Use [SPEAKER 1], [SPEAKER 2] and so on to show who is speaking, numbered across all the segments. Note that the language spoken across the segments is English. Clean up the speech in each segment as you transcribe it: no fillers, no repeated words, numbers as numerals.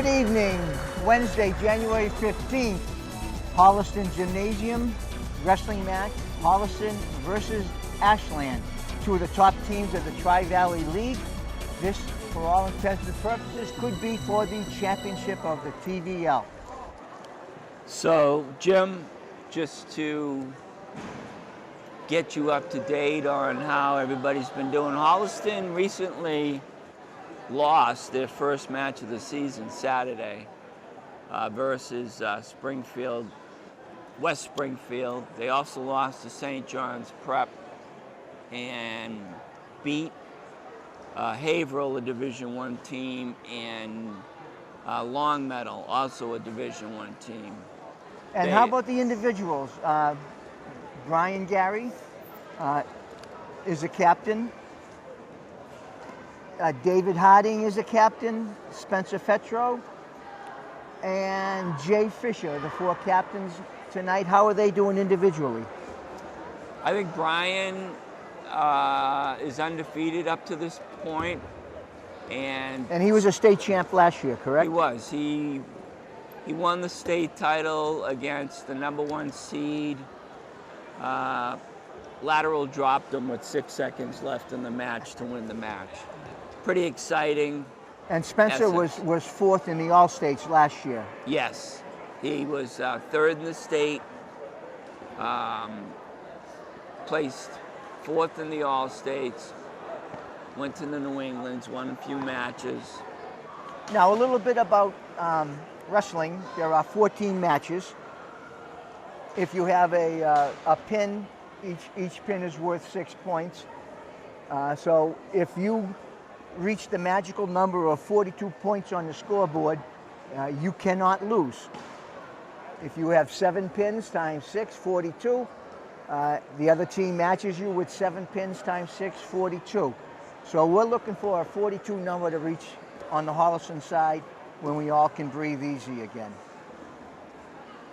[SPEAKER 1] Good evening. Wednesday, January 15th, Holliston Gymnasium wrestling match, Holliston versus Ashland, two of the top teams of the Tri-Valley League. This, for all intents and purposes, could be for the championship of the TVL.
[SPEAKER 2] So, Jim, just to get you up to date on how everybody's been doing, Holliston recently lost their first match of the season Saturday versus Springfield, West Springfield. They also lost to St. John's Prep and beat Haverhill, a Division I team, and Longmeadow, also a Division I team.
[SPEAKER 1] And how about the individuals? Brian Gary is a captain. David Harding is a captain. Spencer Fetro and Jay Fisher, the four captains tonight. How are they doing individually?
[SPEAKER 2] I think Brian is undefeated up to this point, and
[SPEAKER 1] he was a state champ last year, correct?
[SPEAKER 2] He was. He won the state title against the number 1 seed. Lateral dropped him with 6 seconds left in the match to win the match. Pretty exciting.
[SPEAKER 1] And Spencer was fourth in the All-States last year.
[SPEAKER 2] Yes. He was third in the state, placed fourth in the All-States, went to the New Englands, won a few matches.
[SPEAKER 1] Now, a little bit about wrestling. There are 14 matches. If you have a pin, each pin is worth 6 points. So if you reach the magical number of 42 points on the scoreboard, you cannot lose. If you have 7 pins times 6, 42. The other team matches you with 7 pins times 6, 42. So we're looking for a 42 number to reach on the Holliston side when we all can breathe easy again.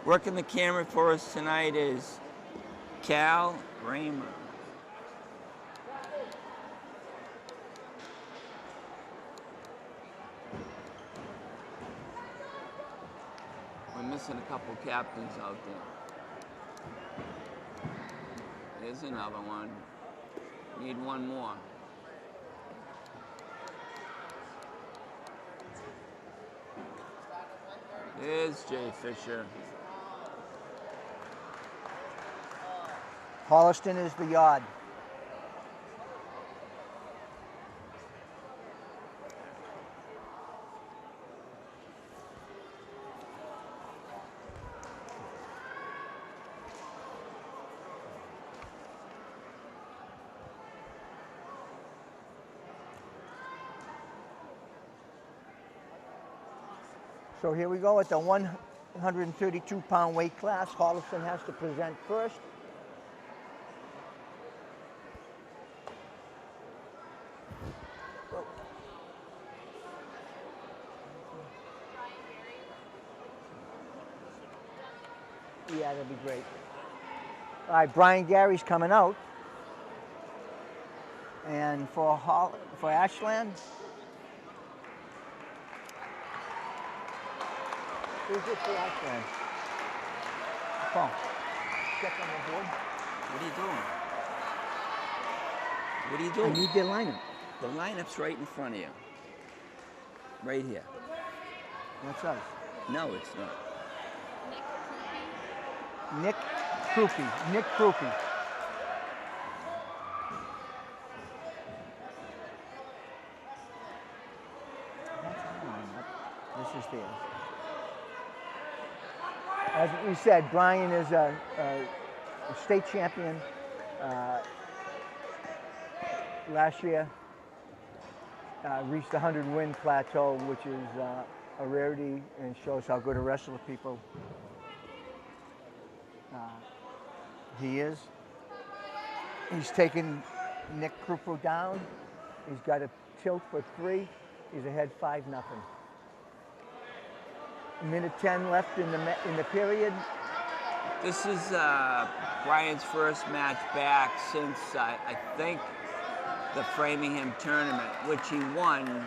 [SPEAKER 2] Working the camera for us tonight is Cal Raymer. We're missing a couple captains out there. There's another one. Need one more. There's Jay Fisher.
[SPEAKER 1] Holliston is the yard. So here we go at the 132-pound weight class. Holliston has to present first. Yeah, that'd be great. All right, Brian Gary's coming out. And for Ashland, who's it for Ashland? Paul, check on the board.
[SPEAKER 2] What are you doing? What are you doing?
[SPEAKER 1] I need their lineup.
[SPEAKER 2] The lineup's right in front of you. Right here.
[SPEAKER 1] That's us.
[SPEAKER 2] No, it's not.
[SPEAKER 1] Nick Krupe. Nick Krupe. This is theirs. As we said, Brian is a state champion last year. Reached the 100-win plateau, which is a rarity and shows how good a wrestler people he is. He's taken Nick Krupe down. He's got a tilt for 3. He's ahead 5-0. Minute 10 left in the period.
[SPEAKER 2] This is Brian's first match back since I think the Framingham tournament, which he won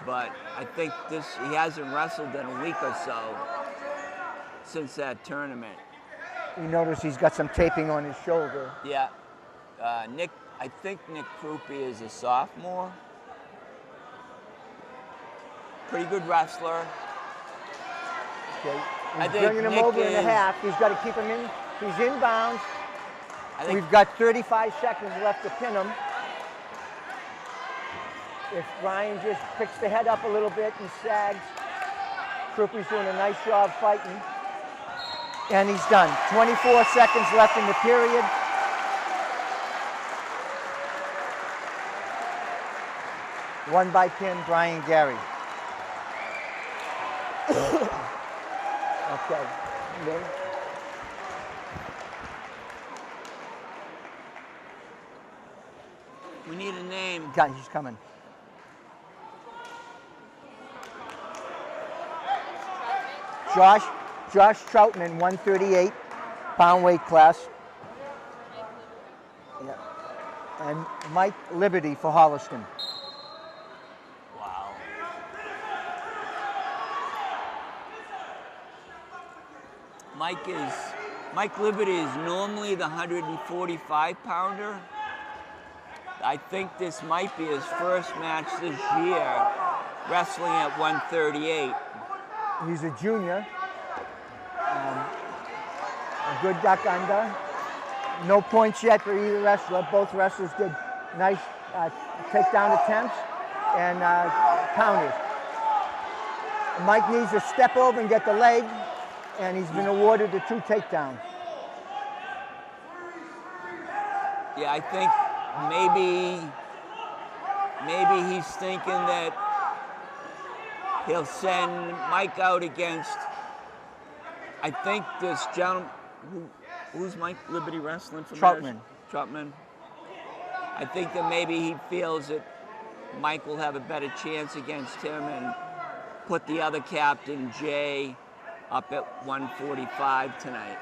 [SPEAKER 2] but I think he hasn't wrestled in a week or so since that tournament.
[SPEAKER 1] You notice he's got some taping on his shoulder.
[SPEAKER 2] Yeah. I think Nick Krupe is a sophomore. Pretty good wrestler.
[SPEAKER 1] Okay.
[SPEAKER 2] I
[SPEAKER 1] He's
[SPEAKER 2] think
[SPEAKER 1] bringing him
[SPEAKER 2] Nick
[SPEAKER 1] over in the
[SPEAKER 2] is-
[SPEAKER 1] half. He's got to keep him in. He's inbounds.
[SPEAKER 2] I think
[SPEAKER 1] We've got 35 seconds left to pin him. If Brian just picks the head up a little bit and sags, Krupe's doing a nice job fighting. And he's done. 24 seconds left in the period. One by pin, Brian Gary. Okay. Then-
[SPEAKER 2] we need a name.
[SPEAKER 1] He's coming. Josh Troutman, 138 pound weight class. Yeah. And Mike Liberty for Holliston.
[SPEAKER 2] Wow. Mike Liberty is normally the 145 pounder. I think this might be his first match this year, wrestling at 138.
[SPEAKER 1] He's a junior. A good duck under. No points yet for either wrestler. Both wrestlers did nice takedown attempts and counters. Mike needs to step over and get the leg, and he's been awarded the 2 takedowns.
[SPEAKER 2] Yeah, I think maybe he's thinking that he'll send Mike out against, I think this gentleman, who's Mike Liberty wrestling for? Troutman. I think that maybe he feels that Mike will have a better chance against him and put the other captain, Jay, up at 145 tonight.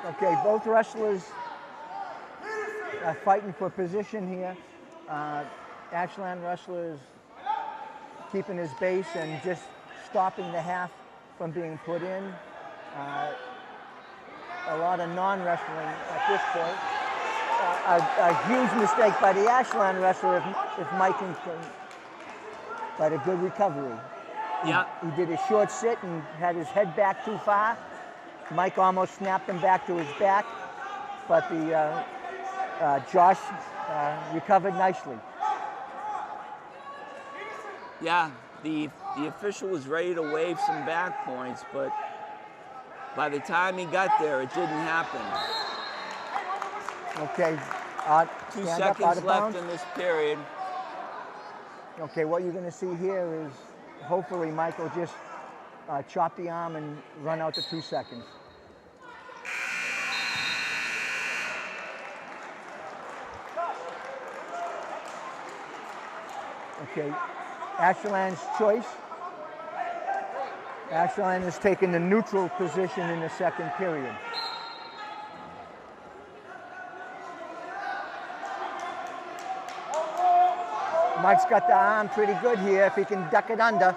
[SPEAKER 1] Okay, both wrestlers are fighting for position here. Ashland wrestlers keeping his base and just stopping the half from being put in. A lot of non-wrestling at this point. A huge mistake by the Ashland wrestler if Mike can, but a good recovery.
[SPEAKER 2] Yeah.
[SPEAKER 1] He did a short sit and had his head back too far. Mike almost snapped him back to his back, but the Josh recovered nicely.
[SPEAKER 2] Yeah, the official was ready to wave some back points, but by the time he got there, it didn't happen.
[SPEAKER 1] Okay,
[SPEAKER 2] 2
[SPEAKER 1] stand up, out
[SPEAKER 2] seconds
[SPEAKER 1] of
[SPEAKER 2] left
[SPEAKER 1] bounds.
[SPEAKER 2] in this period.
[SPEAKER 1] Okay, what you're going to see here is hopefully Mike will just chop the arm and run out to 2 seconds. Okay, Ashland's choice. Ashland has taken the neutral position in the second period. Mike's got the arm pretty good here if he can duck it under.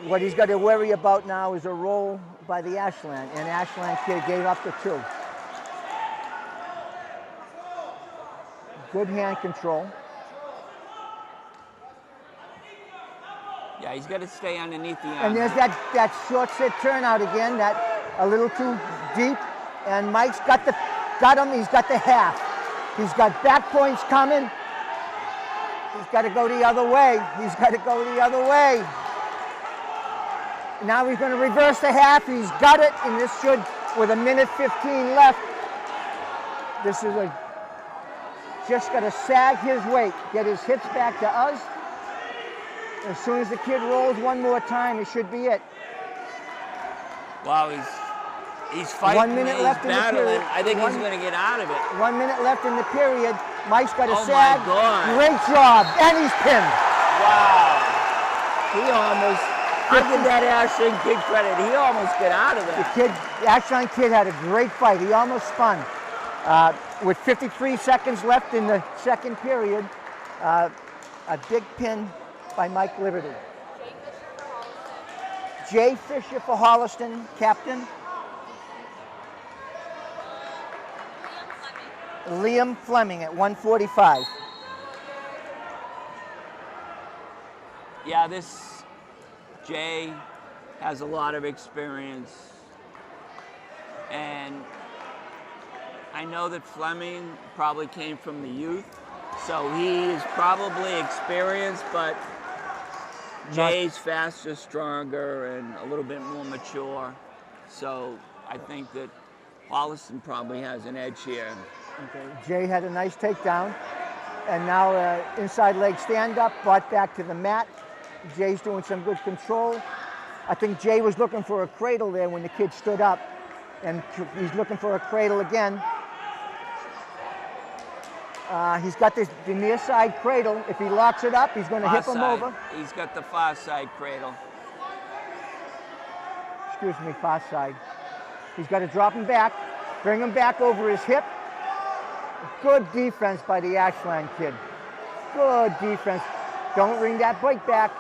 [SPEAKER 1] What he's got to worry about now is a roll by the Ashland, and Ashland kid gave up the 2. Good hand control.
[SPEAKER 2] Yeah, he's got to stay underneath the arm.
[SPEAKER 1] And there's that short sit turnout again, that a little too deep. And Mike's got him, he's got the half. He's got back points coming. He's got to go the other way. He's got to go the other way. Now he's going to reverse the half. He's got it, and this should, with 1:15 left, this is just got to sag his weight, get his hips back to us. As soon as the kid rolls one more time, it should be it.
[SPEAKER 2] Wow, he's fighting.
[SPEAKER 1] 1 minute
[SPEAKER 2] he's
[SPEAKER 1] left in the
[SPEAKER 2] battling.
[SPEAKER 1] period.
[SPEAKER 2] I think he's going to get out of it.
[SPEAKER 1] 1 minute left in the period. Mike's got a
[SPEAKER 2] Oh, my
[SPEAKER 1] sag.
[SPEAKER 2] God.
[SPEAKER 1] Great job, and he's pinned.
[SPEAKER 2] Wow. He almost, I give that Ashland kid credit. He almost got out of that.
[SPEAKER 1] The Ashland kid had a great fight. He almost spun. With 53 seconds left in the second period, A big pin by Mike Liberty. Jay Fisher for Holliston, captain. Liam Fleming at 145.
[SPEAKER 2] Yeah, this Jay has a lot of experience. And I know that Fleming probably came from the youth, so he is probably experienced, but Jay's faster, stronger, and a little bit more mature. So I think that Holliston probably has an edge here.
[SPEAKER 1] Okay. Jay had a nice takedown, and now inside leg stand-up, brought back to the mat. Jay's doing some good control. I think Jay was looking for a cradle there when the kid stood up, and he's looking for a cradle again. He's got the near side cradle. If he locks it up, he's going to hip him over.
[SPEAKER 2] He's got the far side cradle.
[SPEAKER 1] Excuse me, far side. He's got to drop him back, bring him back over his hip. Good defense by the Ashland kid. Good defense. Don't ring that break back.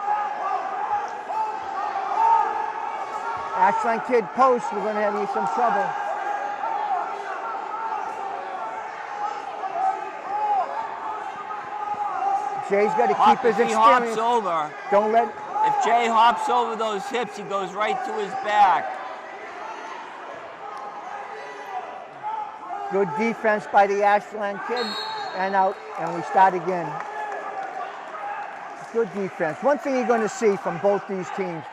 [SPEAKER 1] Ashland kid post, we're going to have you some trouble. Jay's got to keep his experience.
[SPEAKER 2] If he hops over,
[SPEAKER 1] don't let.
[SPEAKER 2] If Jay hops over those hips, he goes right to his back.
[SPEAKER 1] Good defense by the Ashland kid, and out, and we start again. Good defense. One thing you're going to see from both these teams,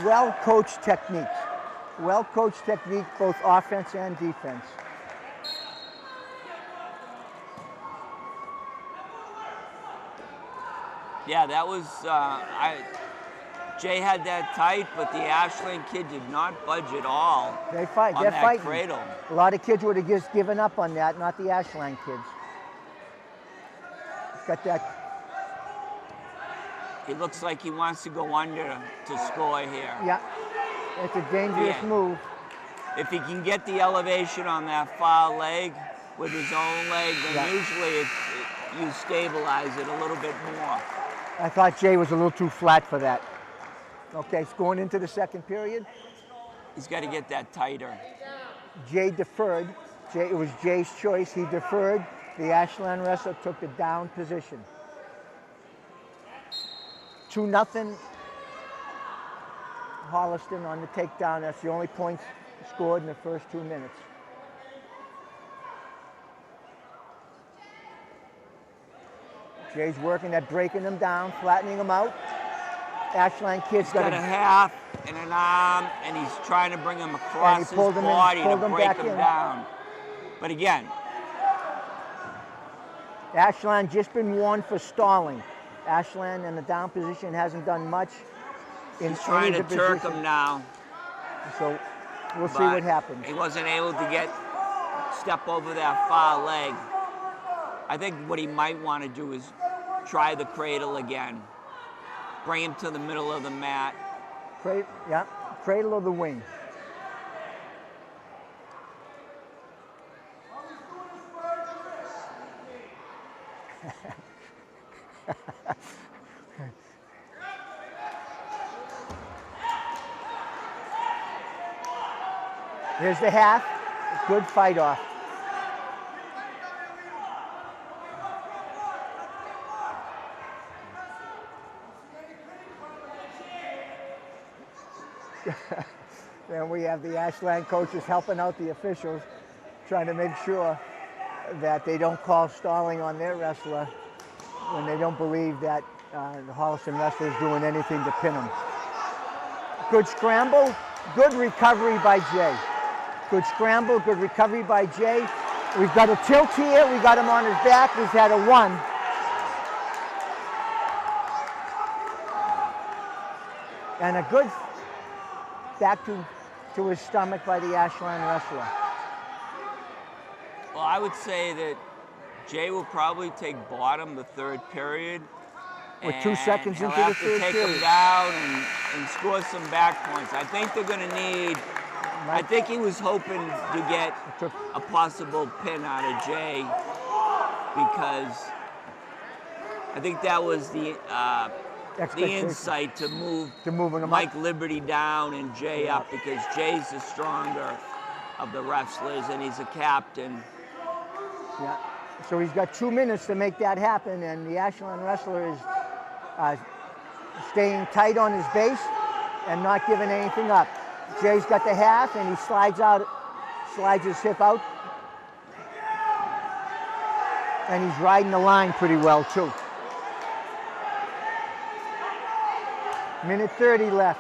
[SPEAKER 1] well-coached techniques. Well-coached technique, both offense and defense.
[SPEAKER 2] Yeah, that was, Jay had that tight, but the Ashland kid did not budge at all.
[SPEAKER 1] They fight.
[SPEAKER 2] On
[SPEAKER 1] They're
[SPEAKER 2] that
[SPEAKER 1] fighting.
[SPEAKER 2] Cradle.
[SPEAKER 1] A lot of kids would have just given up on that, not the Ashland kids. He's got that.
[SPEAKER 2] It looks like he wants to go under to score here.
[SPEAKER 1] Yeah, it's a dangerous move.
[SPEAKER 2] If he can get the elevation on that far leg with his own leg, then usually you stabilize it a little bit more.
[SPEAKER 1] I thought Jay was a little too flat for that. Okay, it's going into the second period.
[SPEAKER 2] He's got to get that tighter.
[SPEAKER 1] Jay deferred. It was Jay's choice. He deferred. The Ashland wrestler took the down position. 2-0 Holliston on the takedown. That's the only points scored in the first 2 minutes. Jay's working at breaking them down, flattening them out. Ashland kid's
[SPEAKER 2] got a half and an arm, and he's trying to bring him across his body to break him down. But again,
[SPEAKER 1] Ashland just been warned for stalling. Ashland in the down position hasn't done much.
[SPEAKER 2] He's trying to Turk him now.
[SPEAKER 1] So we'll see what happens.
[SPEAKER 2] He wasn't able to step over that far leg. I think what he might want to do is try the cradle again. Bring him to the middle of the mat.
[SPEAKER 1] Cradle of the wing. Here's the half. Good fight off. Then we have the Ashland coaches helping out the officials, trying to make sure that they don't call stalling on their wrestler when they don't believe that the Holliston wrestler is doing anything to pin him. Good scramble, good recovery by Jay. Good scramble, good recovery by Jay. We've got a tilt here, we got him on his back, we've had a 1. And a good back to his stomach by the Ashland wrestler.
[SPEAKER 2] Well, I would say that Jay will probably take bottom the third period.
[SPEAKER 1] With 2 seconds into the third period.
[SPEAKER 2] He'll have to take him down and score some back points. I think they're going to need, I think he was hoping to get a possible pin out of Jay because I think that was the insight to move Mike Liberty down and Jay up, because Jay's the stronger of the wrestlers and he's a captain.
[SPEAKER 1] Yeah. So he's got 2 minutes to make that happen, and the Ashland wrestler is staying tight on his base and not giving anything up. Jay's got the half, and he slides his hip out, and he's riding the line pretty well too. Minute 30 left.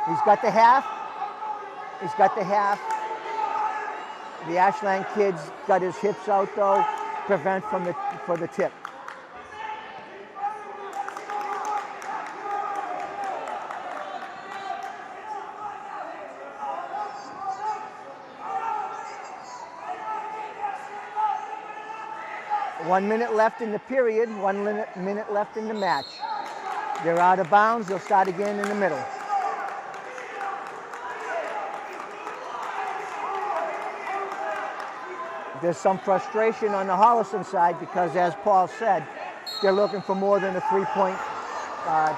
[SPEAKER 1] He's got the half. He's got the half. The Ashland kid's got his hips out though, prevent for the tip. One minute left in the period, 1 minute left in the match. They're out of bounds, they'll start again in the middle. There's some frustration on the Holliston side because, as Paul said, they're looking for more than a 3-point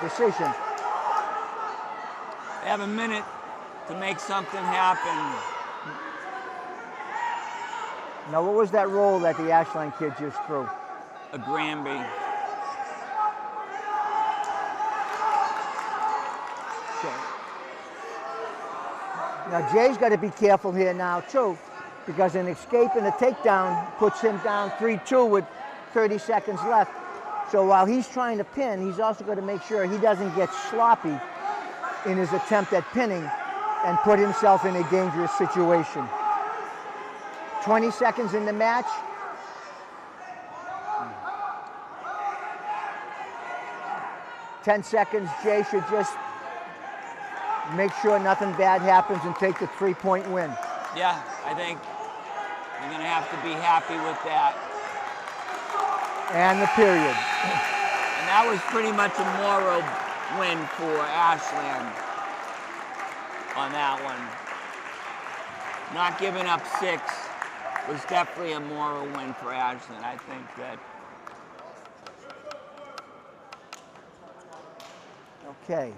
[SPEAKER 1] decision.
[SPEAKER 2] They have a minute to make something happen.
[SPEAKER 1] Now, what was that roll that the Ashland kid just threw?
[SPEAKER 2] A Granby.
[SPEAKER 1] Okay. Now, Jay's got to be careful here now, too, because an escape and a takedown puts him down 3-2 with 30 seconds left. So while he's trying to pin, he's also got to make sure he doesn't get sloppy in his attempt at pinning and put himself in a dangerous situation. 20 seconds in the match. Ten seconds. Jay should just make sure nothing bad happens and take the 3-point win.
[SPEAKER 2] Yeah, I think you're going to have to be happy with that.
[SPEAKER 1] And the period.
[SPEAKER 2] And that was pretty much a moral win for Ashland on that one. Not giving up 6 was definitely a moral win for Ashland. I think that.
[SPEAKER 1] Okay.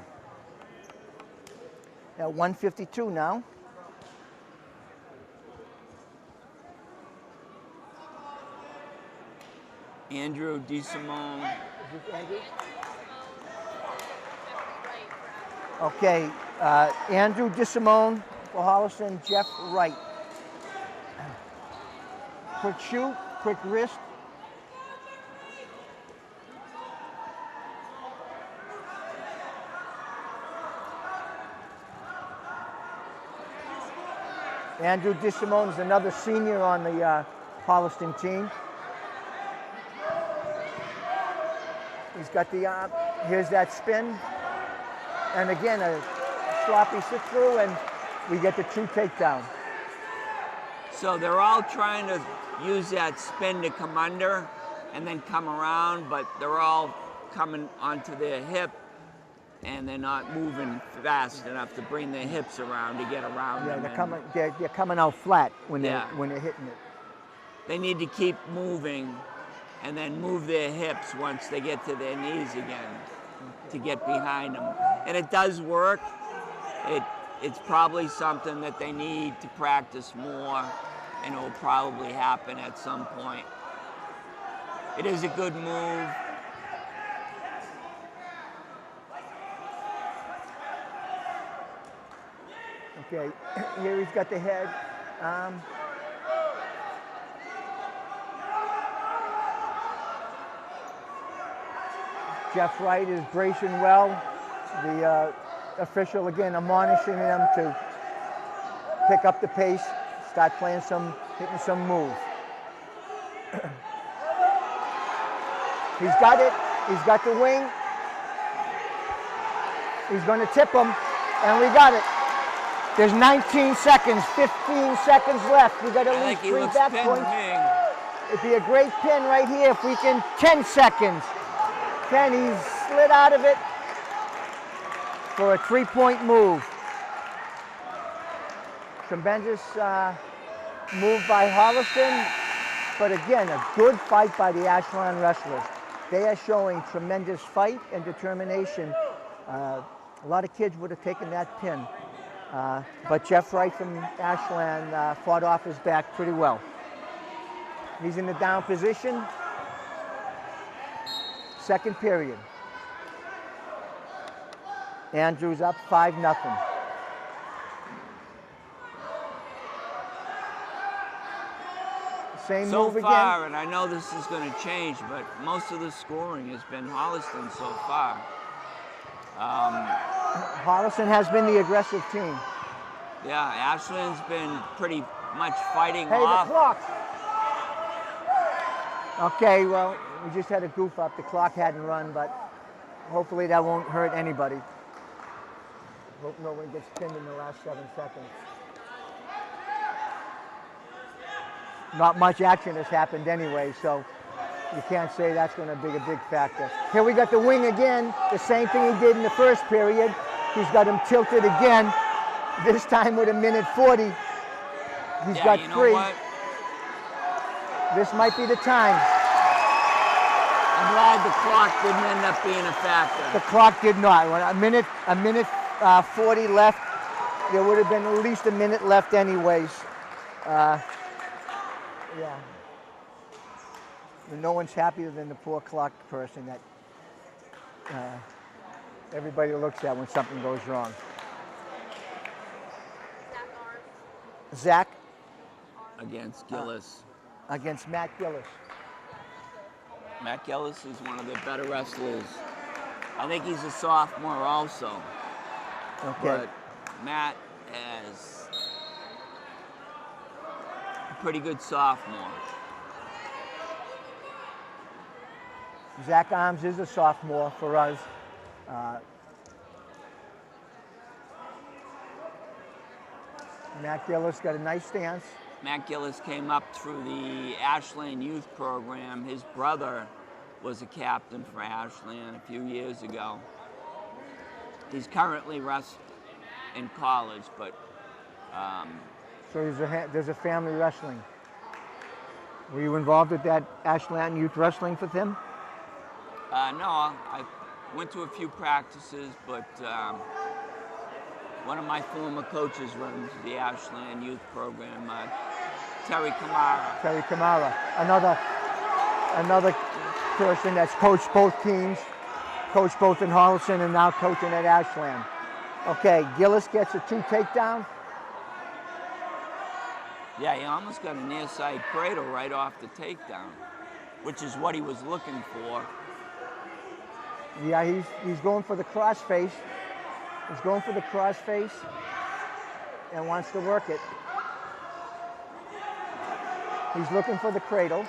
[SPEAKER 1] At 1:52 now.
[SPEAKER 2] Andrew DeSimone.
[SPEAKER 1] Is this Andrew? Okay, Andrew DeSimone for Holliston, Jeff Wright. Quick shoot, quick wrist. Andrew DeSimone is another senior on the Holliston team. He's got the, here's that spin. And again, a sloppy sit through, and we get the 2 takedown.
[SPEAKER 2] So they're all trying to use that spin to come under and then come around, but they're all coming onto their hip and they're not moving fast enough to bring their hips around to get around them.
[SPEAKER 1] They're coming out flat when they're hitting it.
[SPEAKER 2] They need to keep moving and then move their hips once they get to their knees again to get behind them. And it does work. It's probably something that they need to practice more, and it will probably happen at some point. It is a good move.
[SPEAKER 1] Okay, here he's got the head. Jeff Wright is bracing well. The official again admonishing them to pick up the pace, start playing hitting some moves. He's got it. He's got the wing. He's going to tip him, and we got it. There's 19 seconds, 15 seconds left. We got at least 3 back points. It'd be a great pin right here if we can. 10 seconds. 10. He's slid out of it for a 3-point move. Tremendous move by Holliston. but again, a good fight by the Ashland wrestlers. They are showing tremendous fight and determination. A lot of kids would have taken that pin, but Jeff Wright from Ashland fought off his back pretty well. He's in the down position. Second period. Andrews up 5-0. Same
[SPEAKER 2] so
[SPEAKER 1] move again.
[SPEAKER 2] far, and I know this is going to change, but most of the scoring has been Holliston so far.
[SPEAKER 1] Holliston has been the aggressive team.
[SPEAKER 2] Yeah, Ashland's been pretty much fighting
[SPEAKER 1] Hey,
[SPEAKER 2] off.
[SPEAKER 1] the clock. Okay, well, we just had a goof up. The clock hadn't run, but hopefully that won't hurt anybody. Hope no one gets pinned in the last 7 seconds. Not much action has happened anyway, so you can't say that's going to be a big factor. Here we got the wing again, the same thing he did in the first period. He's got him tilted again, this time with 1:40. He's got
[SPEAKER 2] you know
[SPEAKER 1] 3.
[SPEAKER 2] what?
[SPEAKER 1] This might be the time.
[SPEAKER 2] I'm glad the clock didn't end up being a factor.
[SPEAKER 1] The clock did not. When a minute 40 left, there would have been at least a minute left anyways. Yeah. No one's happier than the poor clock person that everybody looks at when something goes wrong. Zach
[SPEAKER 2] Against Gillis.
[SPEAKER 1] against Matt Gillis.
[SPEAKER 2] Matt Gillis is one of the better wrestlers. I think he's a sophomore also.
[SPEAKER 1] Okay.
[SPEAKER 2] But Matt is a pretty good sophomore.
[SPEAKER 1] Zach Arms is a sophomore for us. Matt Gillis got a nice stance.
[SPEAKER 2] Matt Gillis came up through the Ashland youth program. His brother was a captain for Ashland a few years ago. He's currently in college, but
[SPEAKER 1] So there's a family wrestling. Were you involved with that Ashland youth wrestling with him?
[SPEAKER 2] no, I went to a few practices, but one of my former coaches runs the Ashland youth program, Terry Camaera.
[SPEAKER 1] Terry Camaera, another person that's coached both teams, coached both in Holliston and now coaching at Ashland. Okay, Gillis gets a 2 takedown.
[SPEAKER 2] Yeah, he almost got a near side cradle right off the takedown, which is what he was looking for.
[SPEAKER 1] Yeah, he's going for the crossface. He's going for the crossface and wants to work it. He's looking for the cradle.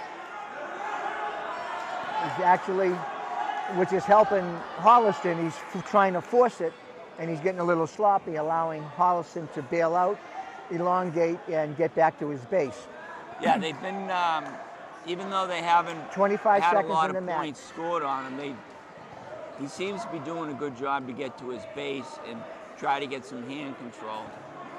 [SPEAKER 1] He's actually, which is helping Holliston, he's trying to force it, and he's getting a little sloppy, allowing Holliston to bail out, elongate, and get back to his base.
[SPEAKER 2] Yeah, they've been, even though they haven't
[SPEAKER 1] 25
[SPEAKER 2] had a
[SPEAKER 1] seconds
[SPEAKER 2] lot
[SPEAKER 1] in the
[SPEAKER 2] of
[SPEAKER 1] match.
[SPEAKER 2] points scored on him, he seems to be doing a good job to get to his base and try to get some hand control.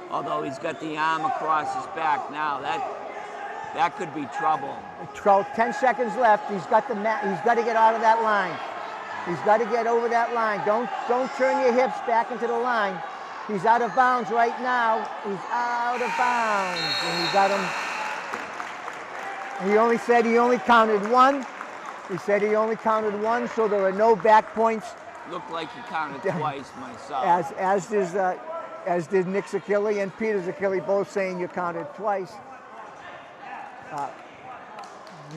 [SPEAKER 2] Although he's got the arm across his back now, that could be trouble.
[SPEAKER 1] 10 seconds left. He's got the mat. He's got to get out of that line. He's got to get over that line. Don't turn your hips back into the line. He's out of bounds right now. He's out of bounds, and he got him. He only said he only counted 1. He said he only counted 1, so there are no back points.
[SPEAKER 2] Looked like he counted twice myself.
[SPEAKER 1] As did Nick Zakili and Peter Zakili, both saying you counted twice.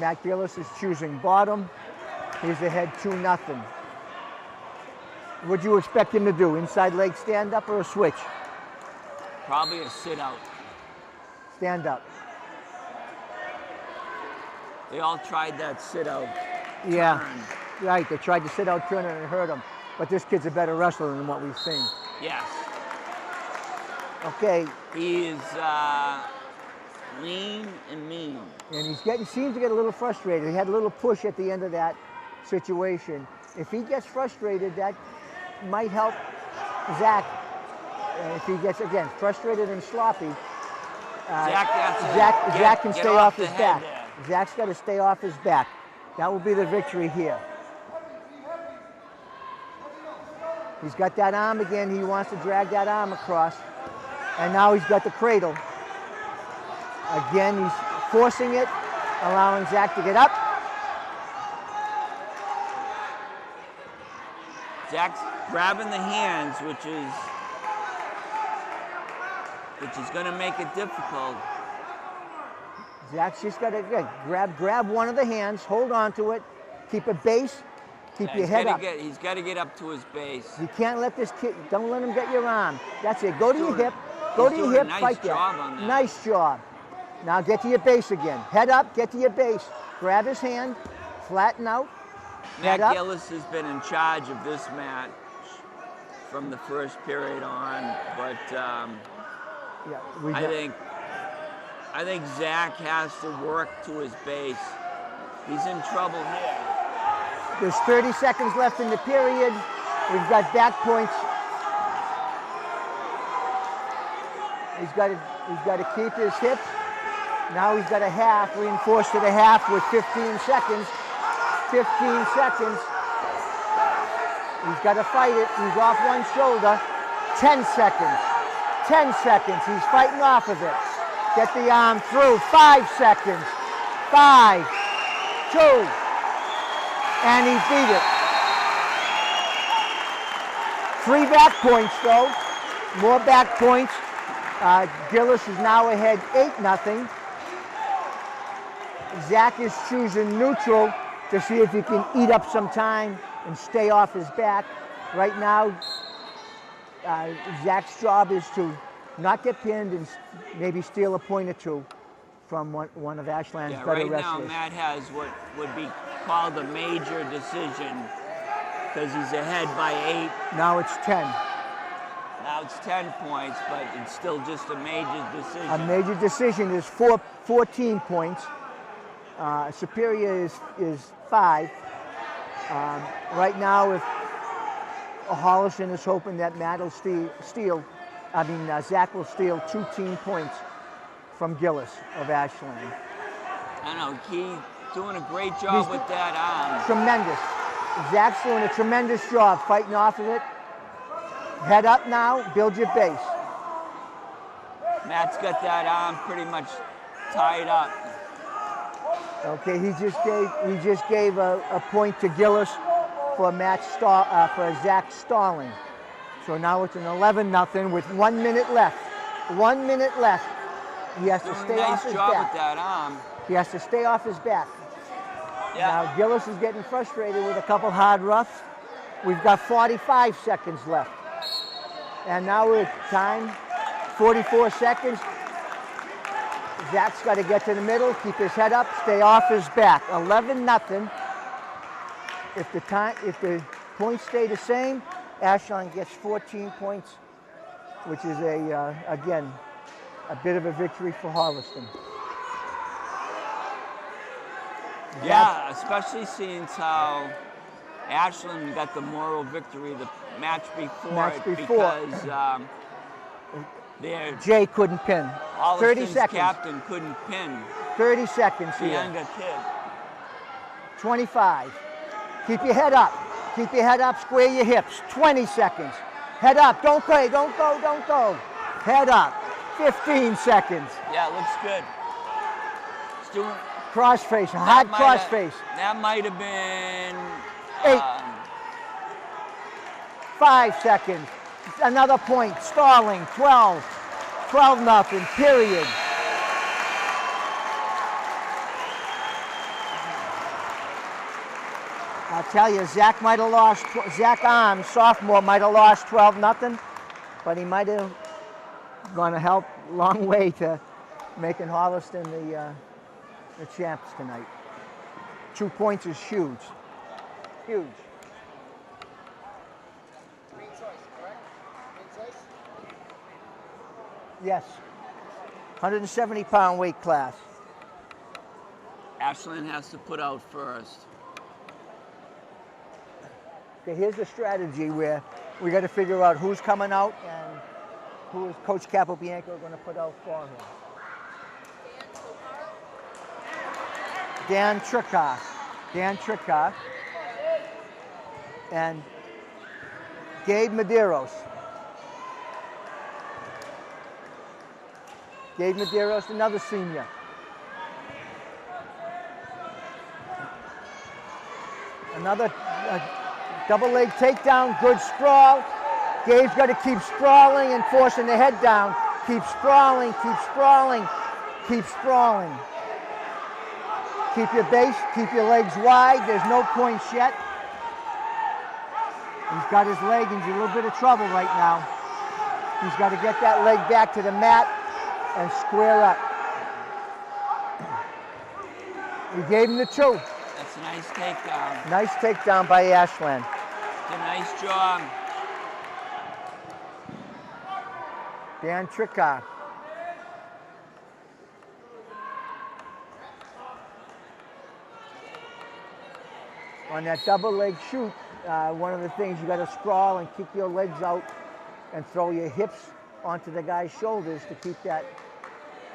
[SPEAKER 1] Matt Gillis is choosing bottom. He's ahead 2-0. What do you expect him to do? Inside leg stand up or a switch?
[SPEAKER 2] Probably a sit out.
[SPEAKER 1] Stand up.
[SPEAKER 2] They all tried that sit out.
[SPEAKER 1] Yeah,
[SPEAKER 2] turn.
[SPEAKER 1] right. They tried to sit out turn and it hurt him. But this kid's a better wrestler than what we've seen.
[SPEAKER 2] Yes.
[SPEAKER 1] Okay.
[SPEAKER 2] He is lean and mean.
[SPEAKER 1] And seems to get a little frustrated. He had a little push at the end of that situation. If he gets frustrated, that might help Zach. And if he gets, again, frustrated and sloppy, Zach can stay off his back. Zach's got to stay off his back. That will be the victory here. He's got that arm again. He wants to drag that arm across. And now he's got the cradle. Again, he's forcing it, allowing Zach to get up.
[SPEAKER 2] Zach's grabbing the hands, which is going to make it difficult.
[SPEAKER 1] Zach's just got to grab one of the hands, hold on to it, keep a base, keep your head up.
[SPEAKER 2] He's got to get up to his base.
[SPEAKER 1] You can't let this kid, don't let him get your arm. That's it. Go to your hip. Go to your hip, fight that. Nice job. Now get to your base again. Head up, get to your base. Grab his hand, flatten out.
[SPEAKER 2] Matt Gillis has been in charge of this match from the first period on, but I think Zach has to work to his base. He's in trouble here.
[SPEAKER 1] There's 30 seconds left in the period. We've got back points. He's got to keep his hips. Now he's got a half, reinforced to the half with 15 seconds. 15 seconds. He's got to fight it. He's off one shoulder. 10 seconds. 10 seconds. He's fighting off of it. Get the arm through. 5 seconds. 5, 2, and he beat it. 3 back points, though. More back points. Gillis is now ahead 8-0. Zach is choosing neutral to see if he can eat up some time and stay off his back. Right now, Zach's job is to not get pinned and maybe steal a point or two from one of Ashland's better wrestlers.
[SPEAKER 2] Right now, Matt has what would be called a major decision because he's ahead by 8.
[SPEAKER 1] Now it's 10.
[SPEAKER 2] Now it's 10 points, but it's still just a major decision.
[SPEAKER 1] A major decision is 14 points. Superior is 5. Right now, if Holliston is hoping that Matt will Zach will steal 2 team points from Gillis of Ashland.
[SPEAKER 2] I know, he's doing a great job with that arm.
[SPEAKER 1] Tremendous. Zach's doing a tremendous job fighting off of it. Head up now, build your base.
[SPEAKER 2] Matt's got that arm pretty much tied up.
[SPEAKER 1] Okay, he just gave a point to Gillis for Zach stalling. So now it's an 11-0 with 1 minute left. 1 minute left. He has to stay off his back.
[SPEAKER 2] Nice job with that arm.
[SPEAKER 1] He has to stay off his back.
[SPEAKER 2] Yeah.
[SPEAKER 1] Now Gillis is getting frustrated with a couple hard roughs. We've got 45 seconds left. And now we're at time, 44 seconds. Zach's got to get to the middle, keep his head up, stay off his back. 11-0. If the points stay the same, Ashland gets 14 points, which is again a bit of a victory for Holliston.
[SPEAKER 2] Yeah, especially since how Ashland got the moral victory the match before. Because
[SPEAKER 1] Jay couldn't pin. 30 seconds.
[SPEAKER 2] Captain couldn't pin.
[SPEAKER 1] 30 seconds here.
[SPEAKER 2] Younger kid.
[SPEAKER 1] 25. Keep your head up. Keep your head up. Square your hips. 20 seconds. Head up. Don't play. Don't go. Don't go. Head up. 15 seconds.
[SPEAKER 2] Yeah, it looks good. It's doing
[SPEAKER 1] crossface. Hard crossface.
[SPEAKER 2] That might have been
[SPEAKER 1] 8. 5 seconds. Another point. Stalling. 12. 12-0. Period. I'll tell you, Zach might have lost. Zach Arms, sophomore, might have lost 12-0, but he might have gone a long way to making Holliston the champs tonight. 2 points is huge. Huge.
[SPEAKER 3] Main choice, correct? Main choice?
[SPEAKER 1] Yes. 170-pound weight class.
[SPEAKER 2] Ashland has to put out first.
[SPEAKER 1] Okay, here's the strategy where we got to figure out who's coming out and who is Coach Capobianco going to put out for him. Dan Trickar. And Gabe Medeiros. Gabe Medeiros, another senior. Another double leg takedown, good sprawl. Gabe's got to keep sprawling and forcing the head down. Keep sprawling, keep sprawling, keep sprawling. Keep your base, keep your legs wide. There's no points yet. He's got his leg in a little bit of trouble right now. He's got to get that leg back to the mat and square up. We gave him the 2.
[SPEAKER 2] That's a nice takedown.
[SPEAKER 1] Nice takedown by Ashland.
[SPEAKER 2] It's a nice job.
[SPEAKER 1] Dan Trickar. On that double leg shoot, one of the things you got to sprawl and kick your legs out and throw your hips onto the guy's shoulders to keep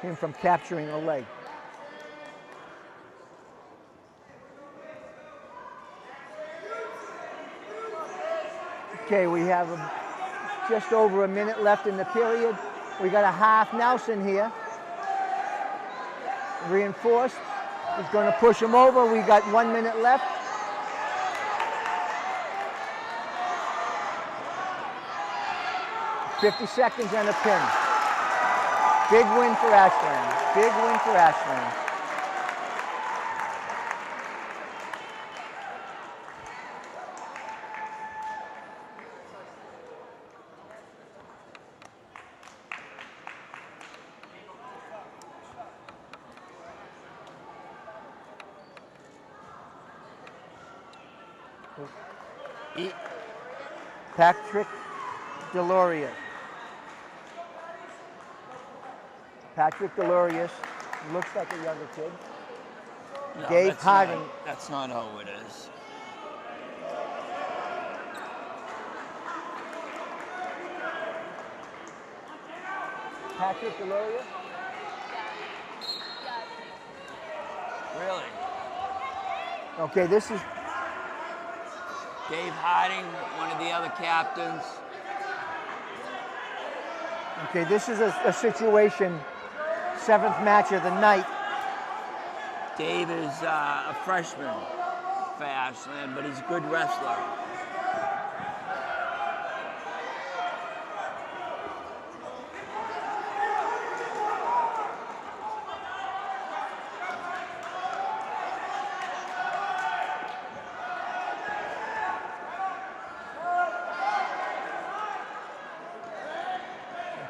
[SPEAKER 1] him from capturing the leg. Okay, we have just over a minute left in the period. We got a half Nelson here. Reinforced. He's going to push him over. We got 1 minute left. $50 seconds and a pin. Big win for Ashland. Big win for Ashland. Patrick Delorius. Patrick Delorius looks like a younger kid.
[SPEAKER 2] No,
[SPEAKER 1] Dave Harding.
[SPEAKER 2] That's not who it is.
[SPEAKER 1] Patrick Delorius?
[SPEAKER 2] Really?
[SPEAKER 1] Okay, this is
[SPEAKER 2] Dave Harding, one of the other captains.
[SPEAKER 1] okay. This is a situation. 7th match of the night.
[SPEAKER 2] Dave is a freshman for Ashland, but he's a good wrestler.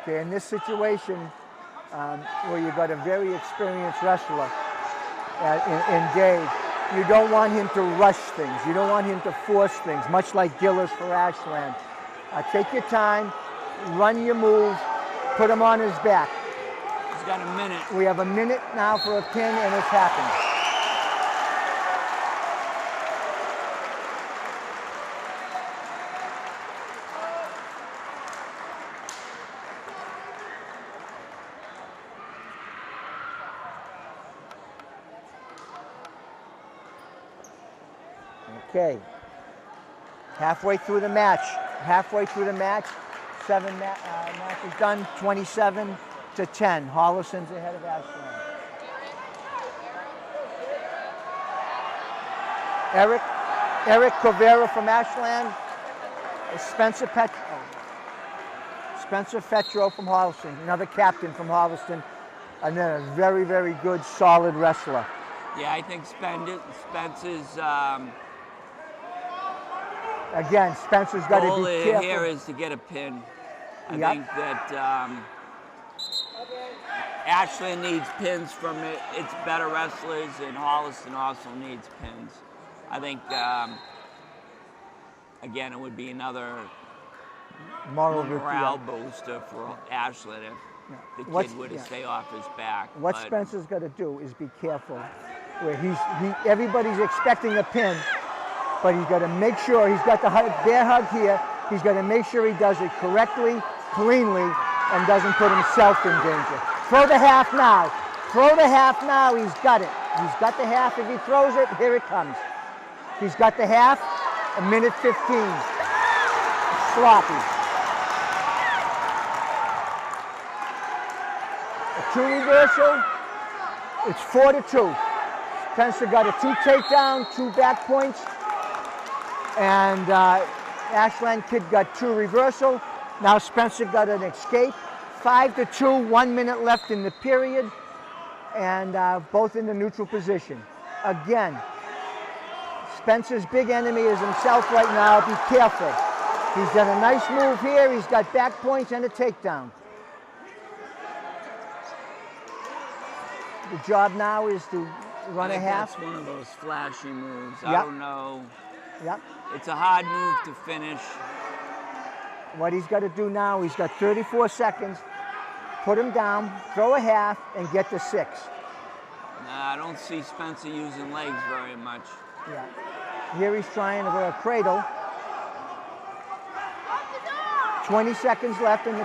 [SPEAKER 1] Okay, in this situation, where you've got a very experienced wrestler in Dave, you don't want him to rush things. You don't want him to force things, much like Gillis for Ashland. Take your time, run your moves, put him on his back.
[SPEAKER 2] He's got a minute.
[SPEAKER 1] We have a minute now for a pin, and it's happened. Okay, halfway through the match. 7 matches done, 27-10. Holliston's ahead of Ashland. Eric Covera from Ashland. Spencer Fetro from Holliston, another captain from Holliston, and then a very, very good, solid wrestler.
[SPEAKER 2] Yeah, I think Spencer's
[SPEAKER 1] Again, Spencer's got to
[SPEAKER 2] goal
[SPEAKER 1] be careful.
[SPEAKER 2] here is to get a pin. I
[SPEAKER 1] Yep.
[SPEAKER 2] think that Ashland needs pins from its better wrestlers, and Holliston also needs pins. I think, again, it would be another morale booster for Ashland if the kid were to stay off his back.
[SPEAKER 1] What Spencer's got to do is be careful. Where everybody's expecting a pin, but he's got to make sure he's got the bear hug here. He's got to make sure he does it correctly, cleanly, and doesn't put himself in danger. Throw the half now. Throw the half now. He's got it. He's got the half. If he throws it, here it comes. He's got the half, 1:15. Sloppy. A 2 reversal. It's 4-2. Spencer got a 2 takedown, 2 back points. And Ashland kid got 2 reversal. Now Spencer got an escape. 5-2, 1 minute left in the period. And both in the neutral position. Again, Spencer's big enemy is himself right now. Be careful. He's done a nice move here. He's got back points and a takedown. The job now is to run a half.
[SPEAKER 2] That's one of those flashy moves.
[SPEAKER 1] Yep.
[SPEAKER 2] I don't know.
[SPEAKER 1] Yep.
[SPEAKER 2] It's a hard move to finish.
[SPEAKER 1] What he's got to do now, he's got 34 seconds. Put him down, throw a half, and get to 6.
[SPEAKER 2] Nah, I don't see Spencer using legs very much.
[SPEAKER 1] Yeah. Here he's trying to go a cradle. 20 seconds left in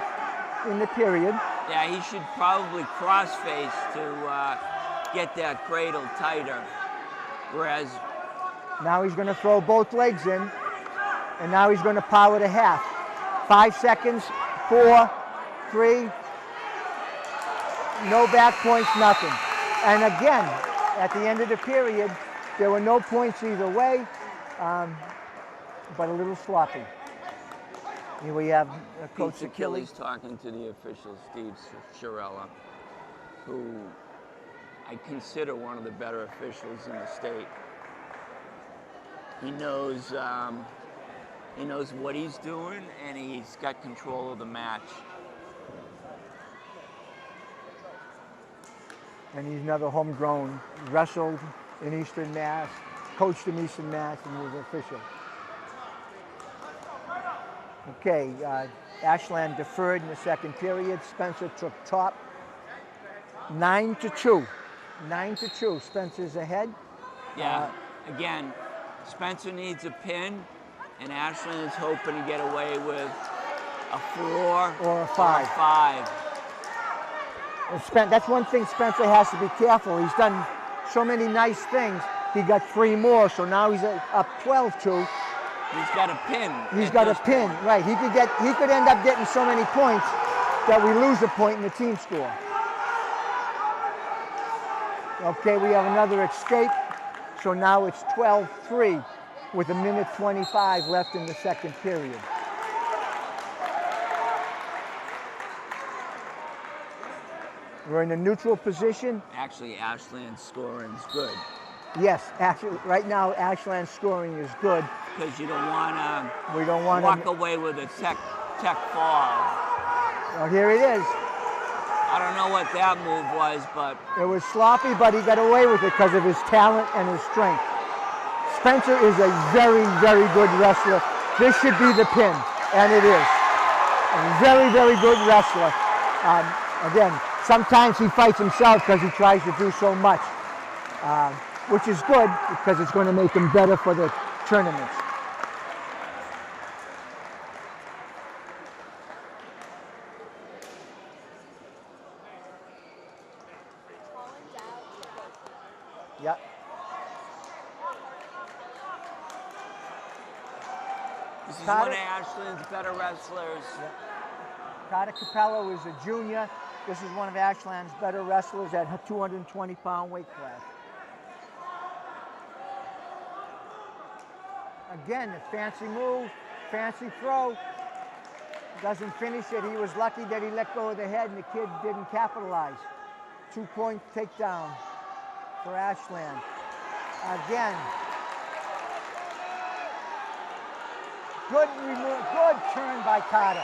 [SPEAKER 1] the period.
[SPEAKER 2] Yeah, he should probably cross-face to get that cradle tighter. Whereas,
[SPEAKER 1] Now he's going to throw both legs in, and now he's going to power to half. 5 seconds, 4, 3, no back points, nothing. And again, at the end of the period, there were no points either way, but a little sloppy. Here we have Coach
[SPEAKER 2] Pete
[SPEAKER 1] Achilles.
[SPEAKER 2] Achilles talking to the official, Steve Shirella, who I consider one of the better officials in the state. He knows what he's doing, and he's got control of the match.
[SPEAKER 1] And he's another homegrown, wrestled in Eastern Mass, coached in Eastern Mass, and was an official. Okay, Ashland deferred in the second period. Spencer took top. 9-2. 9-2. Spencer's ahead.
[SPEAKER 2] Yeah, again, Spencer needs a pin, and Ashland is hoping to get away with a 4
[SPEAKER 1] Or a 5.
[SPEAKER 2] 5.
[SPEAKER 1] And that's one thing Spencer has to be careful. He's done so many nice things. He got 3 more, so now he's up 12-2.
[SPEAKER 2] He's got a pin.
[SPEAKER 1] He's got a pin, right? He could end up getting so many points that we lose a point in the team score. Okay, we have another escape. So now it's 12-3 with 1:25 left in the second period. We're in a neutral position.
[SPEAKER 2] Actually, Ashland's scoring's good.
[SPEAKER 1] Yes, actually, right now Ashland's scoring is good.
[SPEAKER 2] Because you don't want to
[SPEAKER 1] We don't want
[SPEAKER 2] walk
[SPEAKER 1] to.
[SPEAKER 2] away with a tech fall.
[SPEAKER 1] Well, here it is.
[SPEAKER 2] I don't know what that move was, but
[SPEAKER 1] It was sloppy, but he got away with it because of his talent and his strength. Spencer is a very, very good wrestler. This should be the pin, and it is. A very, very good wrestler. Again, sometimes he fights himself because he tries to do so much, which is good because it's going to make him better for the tournaments. Yep.
[SPEAKER 2] this is
[SPEAKER 1] Carter-
[SPEAKER 2] one of Ashland's better wrestlers.
[SPEAKER 1] Carter Capello is a junior. This is one of Ashland's better wrestlers at 220-pound weight class. Again, a fancy move, fancy throw. Doesn't finish it. He was lucky that he let go of the head and the kid didn't capitalize. 2-point takedown for Ashland. Again. Good turn by Carter.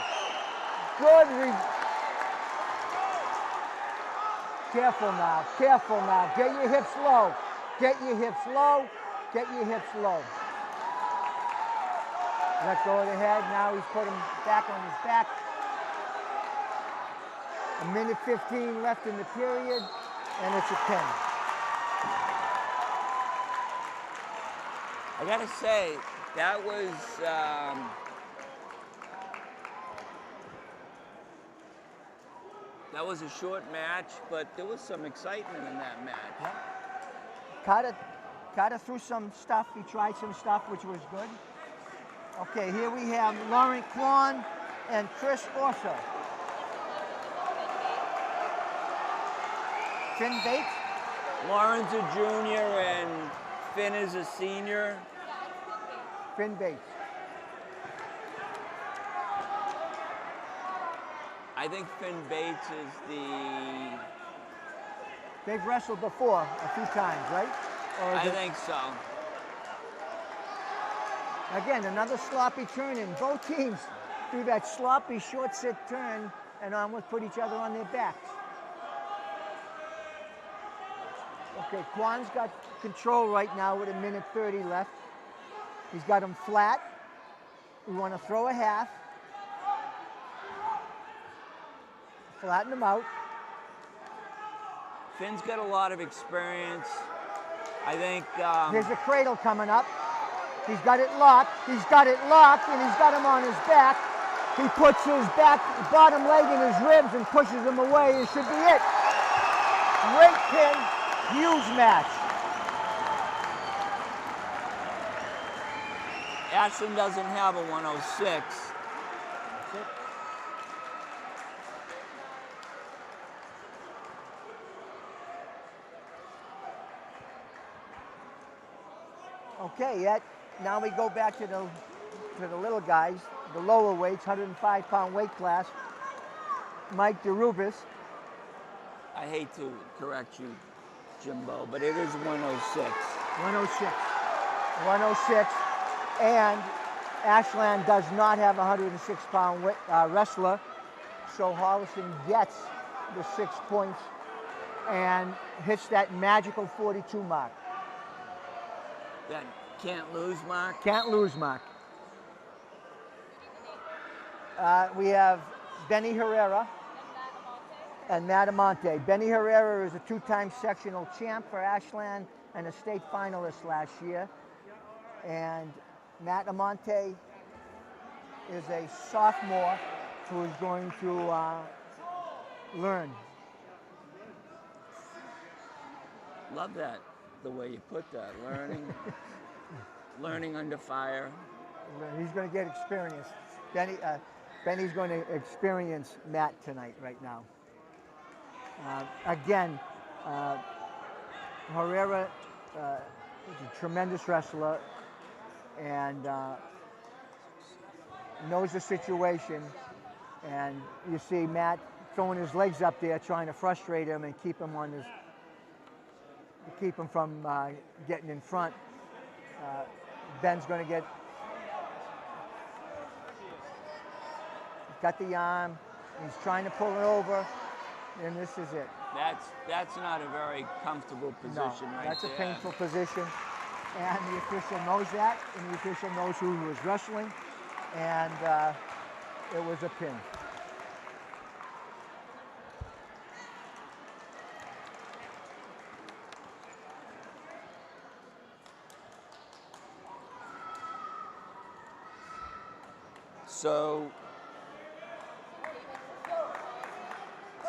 [SPEAKER 1] Careful now, careful now. Get your hips low. Get your hips low. Get your hips low. Let go of the head. Now he's put him back on his back. 1:15 left in the period, and it's a 10.
[SPEAKER 2] I gotta say, that was a short match, but there was some excitement in that match.
[SPEAKER 1] Carter threw some stuff. He tried some stuff, which was good. Okay, here we have Laurent Quan and Chris Orso. Finn Bates.
[SPEAKER 2] Lauren's a junior and Finn is a senior.
[SPEAKER 1] Finn Bates.
[SPEAKER 2] I think Finn Bates is the...
[SPEAKER 1] They've wrestled before a few times, right? Or is
[SPEAKER 2] I
[SPEAKER 1] it-
[SPEAKER 2] think so.
[SPEAKER 1] Again, another sloppy turn, and both teams do that sloppy short sit turn and almost put each other on their backs. Okay, Kwan's got control right now with 1:30 left. He's got him flat. We want to throw a half. Flatten him out.
[SPEAKER 2] Finn's got a lot of experience. I think...
[SPEAKER 1] Here's a cradle coming up. He's got it locked. He's got it locked, and he's got him on his back. He puts his bottom leg in his ribs and pushes him away. It should be it. Great pin. Huge match.
[SPEAKER 2] Ashland doesn't have a 106.
[SPEAKER 1] That's it. Okay, now we go back to the little guys, the lower weights, 105-pound weight class. Mike DeRubis.
[SPEAKER 2] I hate to correct you, Jimbo, but it is 106.
[SPEAKER 1] 106. 106. And Ashland does not have a 106-pound wrestler, so Holliston gets the 6 points and hits that magical 42 mark.
[SPEAKER 2] That can't lose mark.
[SPEAKER 1] Can't lose mark. We have Benny Herrera and Matt Amante. Benny Herrera is a two-time sectional champ for Ashland and a state finalist last year. And Matt Amante is a sophomore who is going to learn.
[SPEAKER 2] Love that, the way you put that. Learning under fire.
[SPEAKER 1] He's going to get experience. Benny's going to experience Matt tonight, right now. Again, Herrera is a tremendous wrestler and knows the situation. And you see Matt throwing his legs up there, trying to frustrate him and keep him from getting in front. Ben's going to get. He's got the arm. He's trying to pull it over, and this is it.
[SPEAKER 2] That's not a very comfortable position, right?
[SPEAKER 1] That's
[SPEAKER 2] there.
[SPEAKER 1] a painful position, and the official knows that, and the official knows who was wrestling, and it was a pin.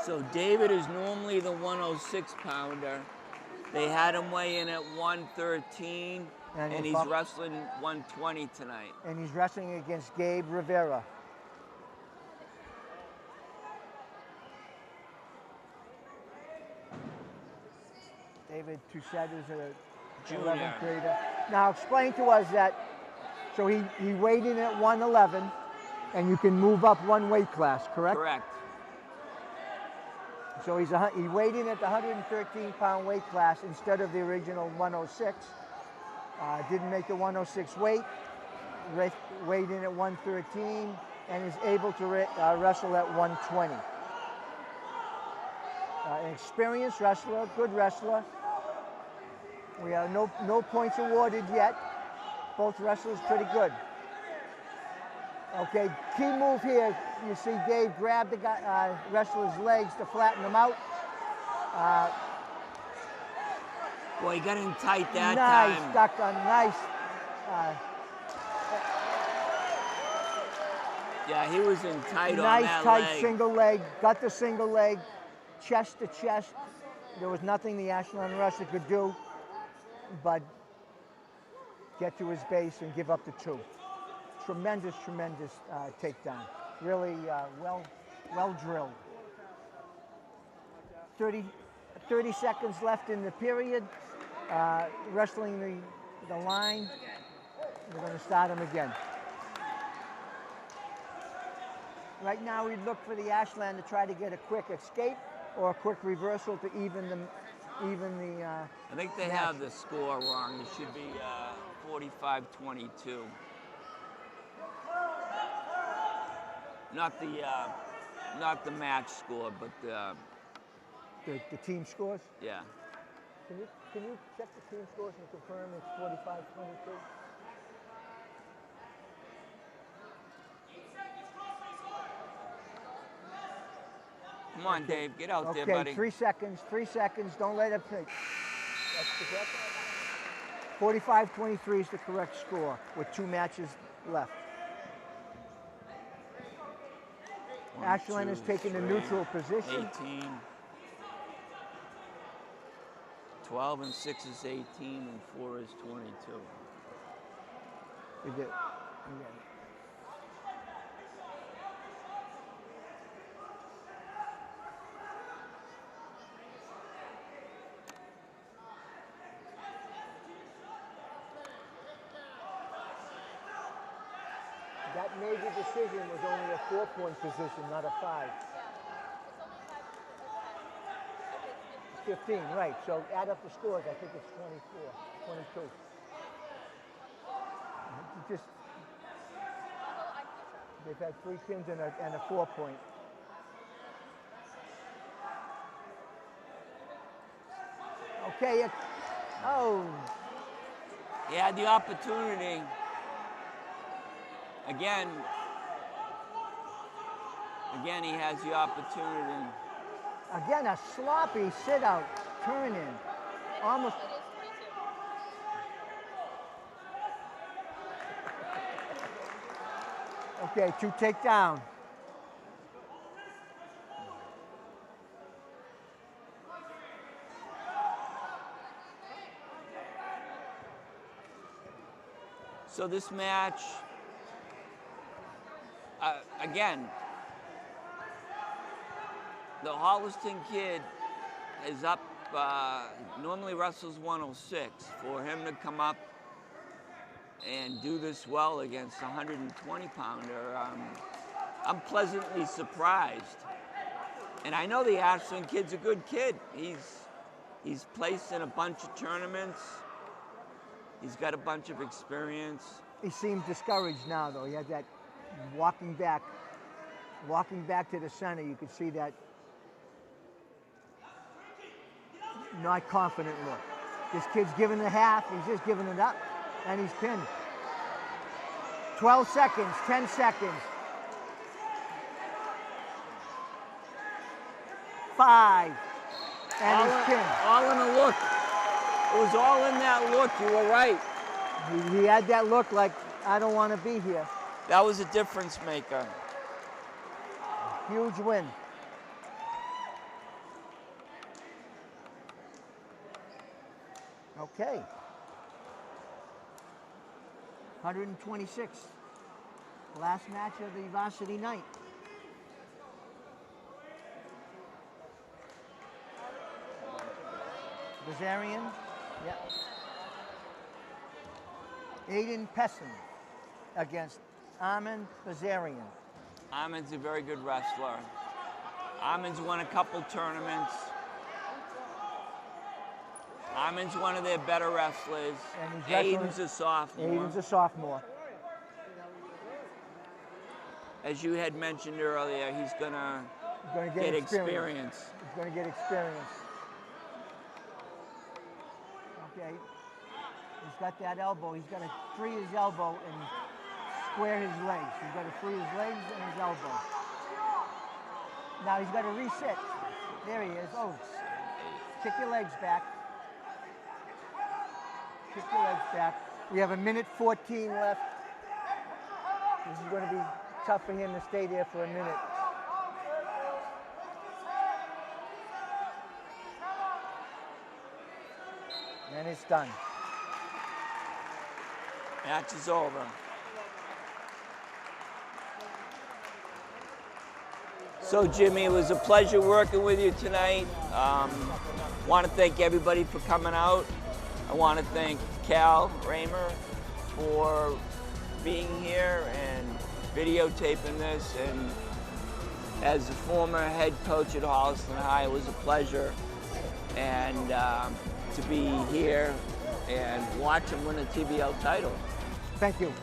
[SPEAKER 2] So David is normally the 106 pounder. They had him weigh in at 113, and he's wrestling 120 tonight.
[SPEAKER 1] And he's wrestling against Gabe Rivera. David Toussette is a
[SPEAKER 2] Junior.
[SPEAKER 1] 11th grader. Now explain to us that, so he weighed in at 111, and you can move up one weight class, correct?
[SPEAKER 2] Correct.
[SPEAKER 1] So he weighed in at the 113-pound weight class instead of the original 106. Didn't make the 106 weight. Weighed in at 113 and is able to wrestle at 120. An experienced wrestler, good wrestler. We have no points awarded yet. Both wrestlers pretty good. Okay, key move here. You see Dave grab the wrestler's legs to flatten him out.
[SPEAKER 2] Boy, he got in tight that
[SPEAKER 1] nice,
[SPEAKER 2] time.
[SPEAKER 1] Duck on nice.
[SPEAKER 2] Yeah, he was in tight on
[SPEAKER 1] Nice
[SPEAKER 2] that
[SPEAKER 1] tight
[SPEAKER 2] leg.
[SPEAKER 1] single leg. Got the single leg, chest to chest. There was nothing the Ashland wrestler could do. but get to his base and give up the 2. Tremendous takedown. Really well drilled. 30 seconds left in the period. Wrestling the line. We're going to start him again. Right now we'd look for the Ashland to try to get a quick escape or a quick reversal to even the
[SPEAKER 2] I think they have the score wrong. It should be 45-22. Not the match score, but
[SPEAKER 1] the team scores.
[SPEAKER 2] Yeah.
[SPEAKER 1] Can you check the team scores and confirm it's 45-22?
[SPEAKER 2] Come on, Dave, get out there, buddy.
[SPEAKER 1] 3 seconds. Don't let it pick. That's the correct. 45-23 is the correct score with 2 matches left. Ashland is taking a neutral position.
[SPEAKER 2] 18. 12 and 6 is 18, and 4 is 22.
[SPEAKER 1] We did. That major decision was only a 4-point position, not a 5. It's 15, right. So add up the scores. I think it's 24, 22. They've had 3 pins and a 4-point. Okay.
[SPEAKER 2] He had the opportunity. Again, he has the opportunity.
[SPEAKER 1] Again, a sloppy sit-out, turn-in. Almost. Okay, 2 takedown.
[SPEAKER 2] So this match, again, the Holliston kid is up, normally wrestles 106. For him to come up and do this well against a 120-pounder, I'm pleasantly surprised. And I know the Ashland kid's a good kid. He's placed in a bunch of tournaments. He's got a bunch of experience.
[SPEAKER 1] He seemed discouraged now, though. He had that walking back to the center. You could see that not confident look. This kid's giving the half. He's just giving it up, and he's pinned. 12 seconds, 10 seconds. 5, and he's pinned.
[SPEAKER 2] All in a look. It was all in that look. You were right.
[SPEAKER 1] He had that look like, I don't want to be here.
[SPEAKER 2] That was a difference maker.
[SPEAKER 1] Huge win. Okay. 126. Last match of the varsity night. Bazarian. Yep. Aiden Pessin against Armin Bazarian.
[SPEAKER 2] Armin's a very good wrestler. Armin's won a couple tournaments. Armin's one of their better wrestlers. Aiden's a sophomore.
[SPEAKER 1] Aiden's a sophomore.
[SPEAKER 2] As you had mentioned earlier, he's gonna get experience.
[SPEAKER 1] He's going to get experience. Okay. He's got that elbow. He's got to free his elbow and square his legs. He's got to free his legs and his elbow. Now he's got to reset. There he is. Oh, kick your legs back. Kick your legs back. We have 1:14 left. This is going to be tough for him to stay there for a minute. And it's done.
[SPEAKER 2] Match is over. So Jimmy, it was a pleasure working with you tonight. Want to thank everybody for coming out. I want to thank Cal Raymer for being here and videotaping this. And as a former head coach at Holliston High, it was a pleasure and to be here and watch him win a TBL title.
[SPEAKER 1] Thank you.